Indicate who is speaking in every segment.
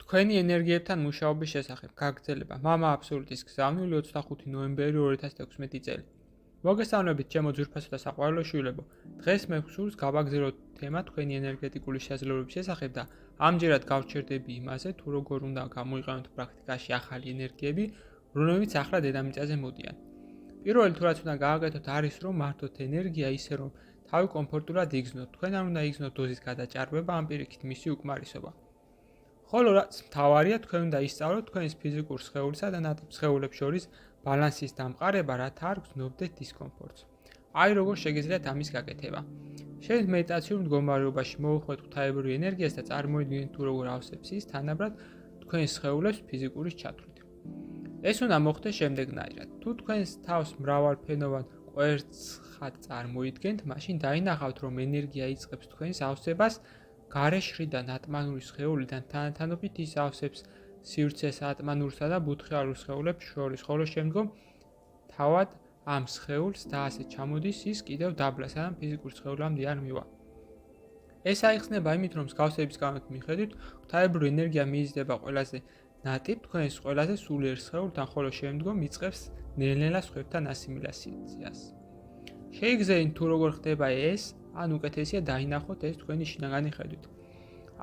Speaker 1: თქვენი ენერგიებთან მუშაობის შესახებ გაგრძელება მამა აბსოლუტის გზავნილი 25 ნოემბერი 2016 წელი. მოგესალმებით ჩემო ძვირფასო და საყვარელო შვილებო. დღეს მე გსურს გავაგზავნოთ თემა თქვენი ენერგეტიკული შესაძლებლობების შესახებ და ამჯერად გავჩერდები იმაზე, თუ როგორ უნდა გამოიყენოთ პრაქტიკაში ახალი ენერგიები, რომლებიც ახლა დედამიწაზე მოდიან. პირველი თუ რაც უნდა გააკეთოთ არის რომ მართოთ ენერგია ისე რომ თავი კომფორტულად იგრძნოთ. თქვენ არ უნდა იგრძნოთ დოზის გადაჭარბება, ან პირიქით მისი უკმარისობა. ხოლო რაც მთავარია, თქვენ უნდა ისწავლოთ თქვენის ფიზიკურ სხეულსა და ნატიფ სხეულებს შორის ბალანსის დამყარება, რათა არ გრძნობდეთ დისკომფორტს. აი როგორ შეგიძლიათ ამის გაკეთება. შენთ მედიტაციურ მდგომარეობაში მოუხმოთ ღვთაებრივ ენერგიას და წარმოიდგინეთ თუ როგორ ავსებს ის თანაბრად თქვენს სხეულებს ფიზიკური ჩათვლით. ეს უნდა მოხდეს შემდეგნაირად. თუ თქვენს თავს მრავალფენოვან კვერცხად წარმოიდგენთ, მაშინ დაინახავთ, რომ ენერგია იწყებს თქვენს ავსებას გარე შრიდან ატმანური სხეულიდან თანათანობით ის ავსებს სივრცეს ატმანურსა და ბუთხიარულ სხეულებს შორის, ხოლო შემდგომ თავად ამ სხეულს და ასე ჩამოდის ის კიდევ დაბლა, სანამ ფიზიკურ სხეულამდე არ მივა. ეს აიხსნება იმით, რომ მსგავსების გამოთ მიხედვით, ღვთაებრივი ენერგია მიიზრდება ყველაზე ნატიფ თქვენს ყველაზე სულიერ სხეულთან, ხოლო შემდგომ იწყებს ნელ-ნელა სხვებთან ასიმილაციას. შეიგრძენით თუ როგორ ხდება ეს, ან უკეთესია დაინახოთ ეს თქვენი შინაგანი ხედვით.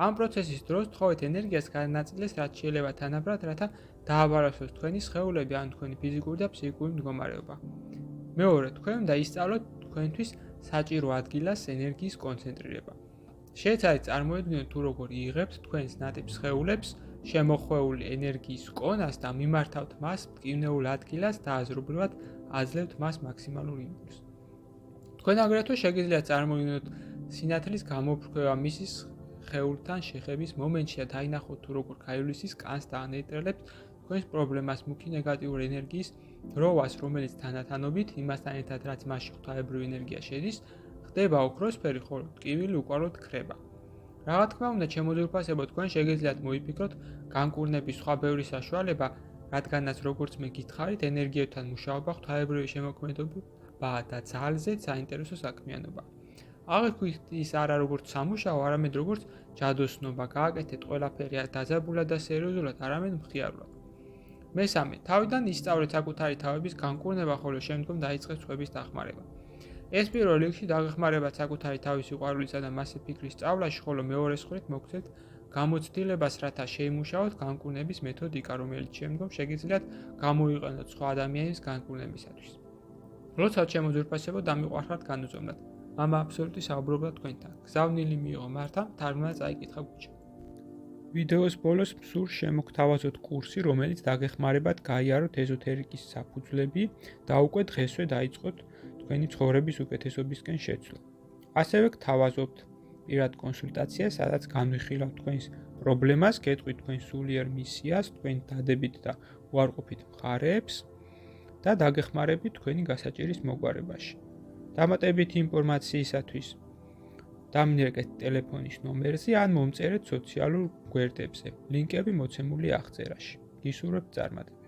Speaker 1: ამ პროცესის დროს თხოვეთ ენერგიას განაწილეს რაც შეიძლება თანაბრად, რათა დააბალანსოს თქვენი სხეულები ან თქვენი ფიზიკური და ფსიქიკური მდგომარეობა. მეორე, თქვენ უნდა ისწავლოთ თქვენთვის საჭირო ადგილას ენერგიის კონცენტრირება. შეეცადეთ წარმოედგინოთ თუ როგორ იღებთ თქვენს ნატიფ სხეულებს შემოხვეული ენერგიის კონას და მიმართავთ მას მტკივნეულ ადგილას და აზრობრივად აძლევთ მას მაქსიმალურ იმპულსს. თქვენ აგრეთვე შეგიძლიათ წარმოიდგინოთ სინათლის გამოფრქვევა მისის სხეულთან შეხების მომენტში და დაინახოთ თუ როგორ გაივლისის კანს და ანეიტრალებს თქვენს პრობლემას მუქი ნეგატიური ენერგიის როვას, რომელიც თანათანობით იმასთან ერთად რაც მასში ღვთაებრივი ენერგია შედის, ხდება ოქროსფერი, ხოლო ტკივილი უკვალოდ ქრება. რა თქმა უნდა, ჩემო ძვირფასებო, თქვენ შეგიძლიათ მოიფიქროთ განკურნების სხვა ბევრი საშუალება, რადგანაც როგორც მე გითხარით, ენერგიებთან მუშაობა ღვთაებრივი შემოქმედება და ძალზედ საინტერესო საქმიანობა. აღიქვით ის არა როგორც სამუშაო, არამედ როგორც ჯადოსნობა, გააკეთეთ ყველაფერი დაძაბულად და სერიოზულად, არამედ მხიარულად. მესამე, თავიდან ისწავლეთ საკუთარი თავების განკურნება, ხოლო შემდგომ დაიწყეთ სხვების დახმარება. ეს პირველ რიგში დაგეხმარებათ საკუთარი თავის სიყვარულისა და მასზე ფიქრის სწავლაში, ხოლო მეორე მხრივ მოგცეთ გამოცდილებას, რათა შეიმუშაოთ განკურნების მეთოდიკა, რომელიც შემდგომ შეგიძლიათ გამოიყენოთ სხვა ადამიანის განკურნებისათვის. როდესაც ჩემო ძვირფასებო დამიყვარხართ განუწომლად. მამა აბსოლუტი საუბრობდა თქვენთან. გზავნილი მიიღო მართა, თარგმნა წაიკითხა გუჩა. ვიდეოს ბოლოს მსურს შემოგთავაზოთ კურსი, რომელიც დაგეხმარებათ გაიაროთ ეზოთერიკის საფუძვლები და უკვე დღესვე დაიწყოთ თქვენი ცხოვრების უკეთესობისკენ შეცვლა. ასევე გთავაზობთ პირად კონსულტაციას, სადაც განვიხილავთ თქვენს პრობლემას, გეტყვით თქვენ სულიერ მისიას, თქვენ დადებით და უარყოფით მხარეებს და დაგეხმარებით თქვენი გასაჭირის მოგვარებაში. დამატებითი ინფორმაციისათვის დამინერგეთ ტელეფონის ნომერზე ან მომწერეთ სოციალურ გვერდებზე. ლინკები მოცემულია აღწერაში. გისურვებთ წარმატებას.